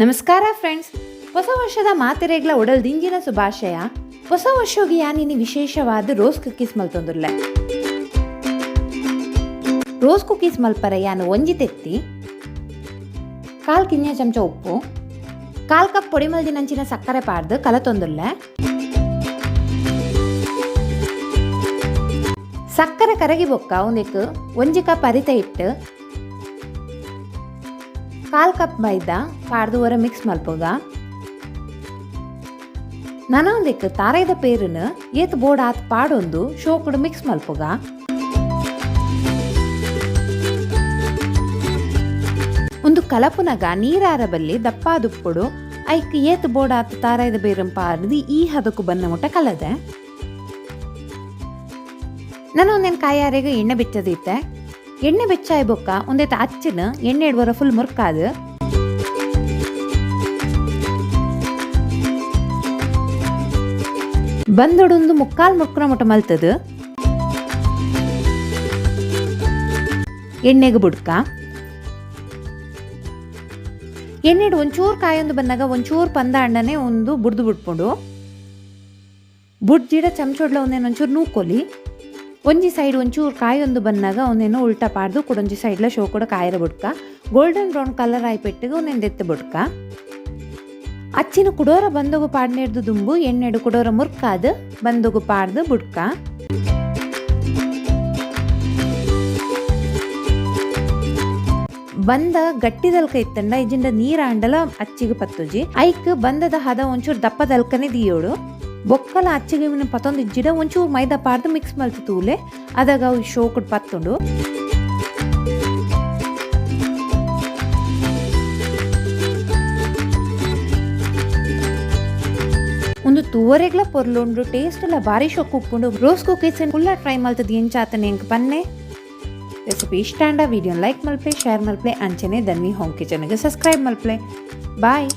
ನಮಸ್ಕಾರ ಫ್ರೆಂಡ್ಸ್. ಹೊಸ ವರ್ಷದ ಮಾತಿರೆಗ್ಲ ಒಡಲ್ ದಿಂಜಿನ ಶುಭಾಶಯ. ಹೊಸ ವರ್ಷೋಗಿ ಯಾನಿನಿ ವಿಶೇಷವಾದ ರೋಸ್ ಕುಕೀಸ್ ಮಲ್ತೊಂದುರ್ಲೆ. ರೋಸ್ ಕುಕೀಸ್ ಮಲ್ಪರೆ ಯಾನು ಒಂಜಿ ತೆತ್ತಿ 1/4 ಕಿನ್ನೆ ಚಮಚ ಉಪ್ಪು, 1/4 ಕಪ್ ಪೊಡಿ ಮಲ್ದಿನಂಚಿನ ಸಕ್ಕರೆ ಪಾಡ್ದು ಕಲತೊಂದುರ್ಲೆ. ಸಕ್ಕರೆ ಕರಗಿ ಬೊಕ್ಕ ಒಂದೆಕ್ 1 ಕಪ್ ಅರಿತ ಇಟ್ಟು 1/4 ಕಪ್ ಮೈದಾ ಪಾಡ್ದು ಒರ ಮಿಕ್ಸ್ ಮಲ್ಪುಗ. ನನೊಂದೆಕ್ ತಾರೈದ ಪೇರುನ ಏತ್ ಬೋರ್ಡ್ ಆತ್ ಪಾಡೊಂದು ಶೋಕುಡು ಮಿಕ್ಸ್ ಮಲ್ಪುಗ. ಒಂದು ಕಲಪುನಗ ನೀರಾರ ಬಲ್ಲಿ ದಪ್ಪಾದುಪ್ಪುಡು ಐಕ್ ಏತ್ ಬೋರ್ಡ್ ಆತ್ ತಾರೈದ ಬೇರಂ ಪಾಡ್ದು ಈ ಹದಕ್ಕೂ ಬನ್ನ ಮುಟ್ಟ ಕಲದೆ. ನನೊಂದೇನು ಕಾಯಾರೆಗೆ ಎಣ್ಣೆ ಬಿಚ್ಚದಿತ್ತೆ. ಎಣ್ಣೆ ಬೆಚ್ಚಾಯಿ ಬೊಕ್ಕ ಒಂದೇತ ಅಚ್ಚನ ಎಣ್ಣೆ ಇಡುವರ ಫುಲ್ ಮುರ್ಕಾದು ಬಂದೊಡೊಂದು 3/4 ಮುರ್ಕುನ ಮುಟ್ಟ ಮಲ್ತದು ಎಣ್ಣೆಗೆ ಬುಡ್ಕ. ಎಣ್ಣೆಡು ಒಂಚೂರು ಕಾಯೊಂದು ಬನ್ನಾಗ ಒಂಚೂರು ಪಂದ ಅಣ್ಣನೆ ಒಂದು ಬುಡ್ದು ಬಿಟ್ಕೊಂಡು ಬುಡ್ಜಿಡ ಚಮಚೊಡ್ಲ ಒಂದೇನು ನೂಕೊಲಿ. ಒಂಜಿ ಸೈಡ್ ಒಂಚೂರು ಕಾಯೊಂದು ಬನ್ನಾಗ ಒಂದೇನು ಉಲ್ಟಾ ಪಾಡ್ದು ಕೊಡೊಂಜಿ ಸೈಡ್ಲ ಶೋ ಕೂಡ ಕಾಯಿರ ಬುಡ್ಕ. ಗೋಲ್ಡನ್ ಬ್ರೌನ್ ಕಲರ್ ಆಯ್ ಪೆಟ್ಟಿಗೆ ಒಂದೊಂದು ಎತ್ತು ಬುಡ್ಕ. ಅಚ್ಚಿನ ಕುಡೋರ ಬಂದೋಗು ಪಾಡ್ನೆಡ್ದು ದುಂಬು ಎಣ್ಣೆಡು ಕುಡೋರ ಮುರ್ಕಾದು ಬಂದೋಗು ಪಾಡ್ದು ಬುಡ್ಕ. ಬಂದ ಗಟ್ಟಿದಲ್ಕ ಇತ್ತಂಡ ಇಜಿಂದ ನೀರ ಅಂಡಲ ಅಚ್ಚಿಗೆ ಪತ್ತುಜಿ ಐಕ್ ಬಂದದ ಹದ ಒಂಚೂರು ದಪ್ಪದಲ್ಕನೆ ದಿಯೋಡು. ಬೊಕ್ಕಲ ಅಚ್ಚಿಗೆ ಪತ್ತೊಂದು ಇಜ್ಜಿಡ ಒಂಚೂರು ಮೈದಾ ಪಾಡ್ದು ಮಿಕ್ಸ್ ಮಲ್ತು ತೂಲೆ ಅದಾಗ ಅವು ಶೋಕುಡ್ ಪತ್ತುಂಡು. ಒಂದು ತೂವರೆಗ್ಲ ಪೊರ್ಲುಂಡು ಟೇಸ್ಟ್ ಎಲ್ಲ ಬಾರಿ ಶೋಕ್ ಉಪ್ಪುಂಡು. ರೋಸ್ ಕುಕೀಸ್ ಫುಲ್ಲ ಟ್ರೈ ಮಲ್ತದ ಎಂಚಾತನೆ ಎಂಕ್ ಪನ್ನೆ ರೆಸಿಪಿ ಇಷ್ಟ ಅಂಡ ವಿಡಿಯೋ ಲೈಕ್ ಮಲ್ಪೆ, ಶೇರ್ ಮಲ್ಪೆ, ಅಂಚನೆ ಧನ್ವಿ ಹೋಮ್ ಕಿಚನ್ಗೆ ಸಬ್ಸ್ಕ್ರೈಬ್ ಮಲ್ಪೆ. ಬಾಯ್.